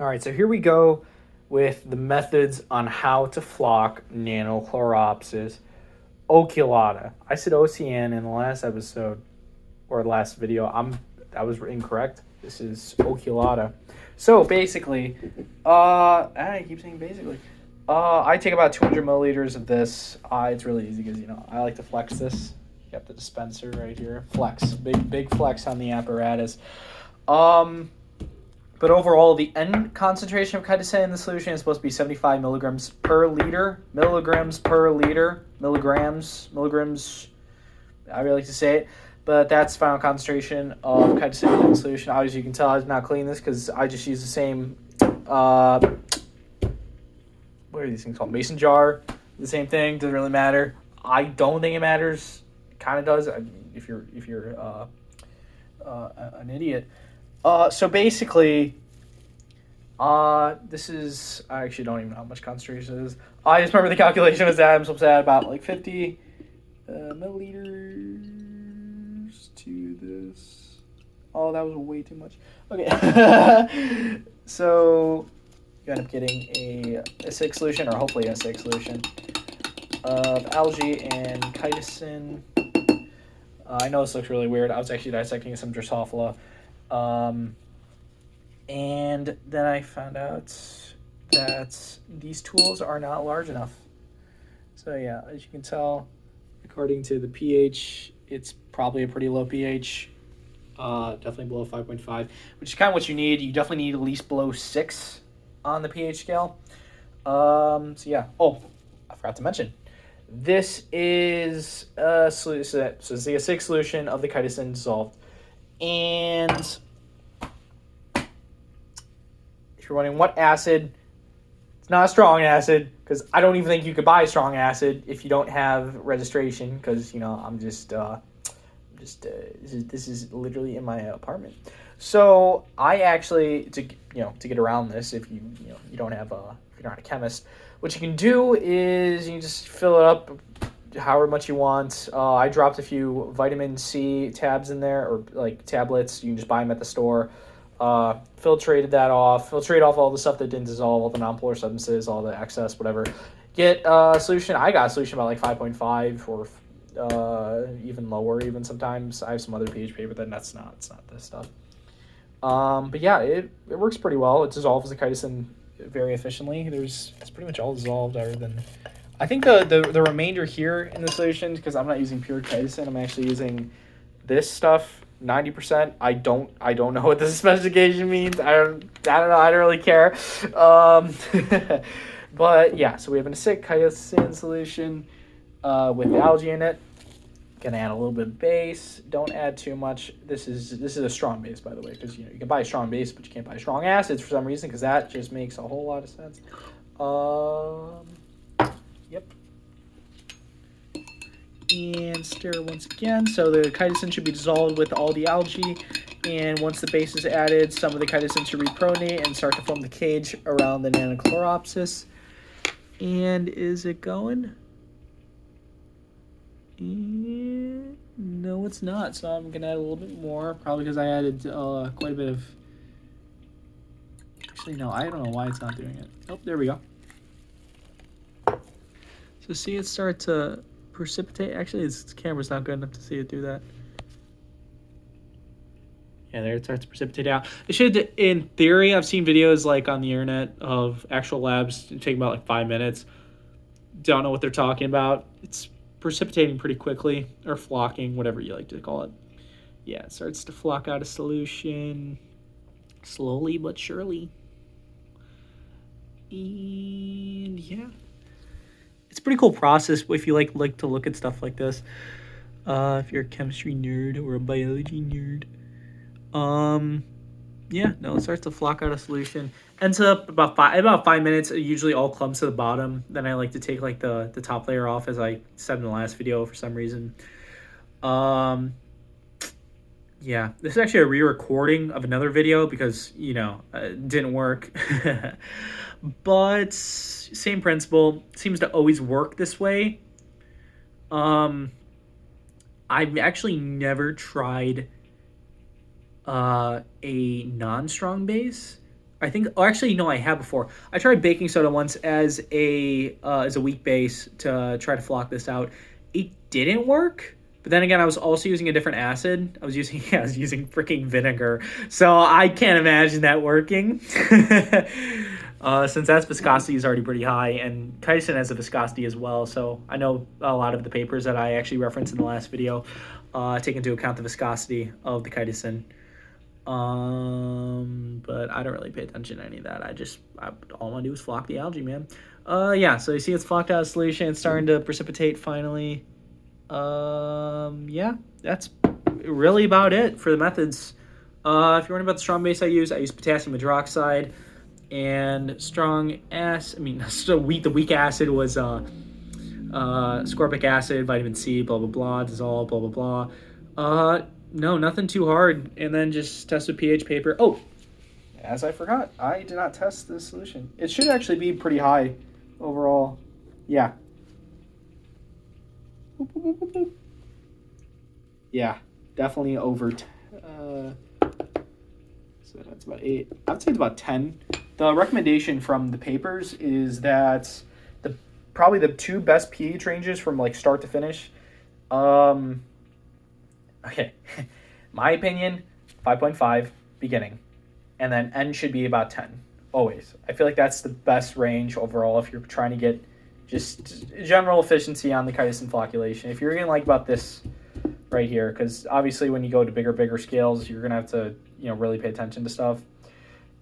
All right, so here we go with the methods on how to flock Nanochloropsis oculata. I said OCN in the last episode or last video. That was incorrect. This is oculata. So basically, I keep saying basically. I take about 200 milliliters of this. It's really easy because I like to flex this. You got the dispenser right here. Flex, big flex on the apparatus. But overall, the end concentration of chitosan in the solution is supposed to be 75 milligrams per liter. Milligrams per liter. Milligrams. I really like to say it. But that's final concentration of chitosan in the solution. Obviously, you can tell I did not clean this because I just use the same, what are these things called? Mason jar. The same thing. Doesn't really matter. I don't think it matters. Kind of does if you're an idiot. So basically, this is, I actually don't even know how much concentration it is. I just remember the calculation was that I'm supposed to add about like 50 milliliters to this. Oh, that was way too much. Okay. So you end up getting a acidic solution, or hopefully an acidic solution, of algae and chitosan. I know this looks really weird. I was actually dissecting some Drosophila. And then I found out that these tools are not large enough. So yeah, as you can tell, according to the pH, it's probably a pretty low pH. Definitely below 5.5, which is kind of what you need. You definitely need at least below 6 on the pH scale. So yeah. Oh, I forgot to mention. This is a solution. So it's the acidic solution of the chitosan dissolved. And if you're wondering what acid, it's not a strong acid, because I don't even think you could buy a strong acid if you don't have registration, because this is literally in my apartment. So I actually, to get around this, if you don't have if you're not a chemist, what you can do is you just fill it up however much you want. I dropped a few vitamin C tabs in there, or like tablets. You can just buy them at the store. Filtrate off all the stuff that didn't dissolve, all the non-polar substances, all the excess, whatever. Get a solution. I got a solution about like 5.5 or even lower, even sometimes. I have some other pH paper, but it's not this stuff. But yeah, it works pretty well. It dissolves the chitosan very efficiently. It's pretty much all dissolved, other than I think the remainder here in the solution, because I'm not using pure chitosan, I'm actually using this stuff. 90%. I don't know what the specification means. I don't know. I don't really care. But yeah, so we have an acidic chitosan solution with algae in it. Gonna add a little bit of base. Don't add too much. This is a strong base, by the way, because you can buy a strong base, but you can't buy strong acids for some reason, because that just makes a whole lot of sense. Yep. And stir once again. So the chitosan should be dissolved with all the algae, and once the base is added, some of the chitosan should repronate and start to form the cage around the Nanochloropsis. And is it going? And no, it's not. So I'm gonna add a little bit more, probably because I added quite a bit of. Actually, no, I don't know why it's not doing it. Oh, there we go. So see it start to precipitate. Actually, this camera's not good enough to see it do that. Yeah, there it starts to precipitate out. It should, in theory, I've seen videos like on the internet of actual labs taking about like 5 minutes. Don't know what they're talking about. It's precipitating pretty quickly, or flocking, whatever you like to call it. Yeah, it starts to flock out of solution slowly but surely. And yeah, it's a pretty cool process if you like to look at stuff like this. If you're a chemistry nerd or a biology nerd. Yeah, no, it starts to flock out of solution. Ends up about 5 minutes. It usually all clumps to the bottom. Then I like to take like the top layer off, as I said in the last video for some reason. Yeah, this is actually a re-recording of another video because it didn't work. But same principle. Seems to always work this way. I've actually never tried a non-strong base. I think, oh, actually, no, I have before. I tried baking soda once as a weak base to try to flock this out. It didn't work. But then again, I was also using a different acid. I was using freaking vinegar. So I can't imagine that working. Since that's viscosity is already pretty high, and chitosan has a viscosity as well. So I know a lot of the papers that I actually referenced in the last video take into account the viscosity of the chitosan. But I don't really pay attention to any of that. All I want to do is flock the algae, man. Yeah, so you see it's flocked out of solution. It's starting to precipitate finally. Yeah, that's really about it for the methods. If you're wondering about the strong base I use potassium hydroxide and the weak acid was ascorbic acid, vitamin C, blah blah blah, dissolve, blah blah blah. No, nothing too hard. And then just test with pH paper. Oh, as I forgot, I did not test the solution. It should actually be pretty high overall. Yeah. Yeah, definitely over. So that's about 8. I'd say it's about 10. The recommendation from the papers is that probably the 2 best pH ranges from like start to finish. Okay, my opinion, 5.5 beginning, and then N should be about 10, always. I feel like that's the best range overall if you're trying to get just general efficiency on the chitosan flocculation. If you're going to like about this right here, because obviously when you go to bigger scales, you're going to have to, really pay attention to stuff.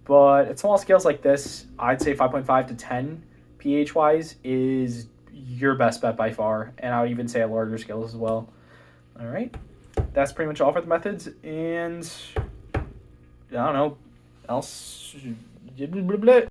But at small scales like this, I'd say 5.5 to 10 pH-wise is your best bet by far, and I would even say at larger scales as well. All right. That's pretty much all for the methods, and I don't know else.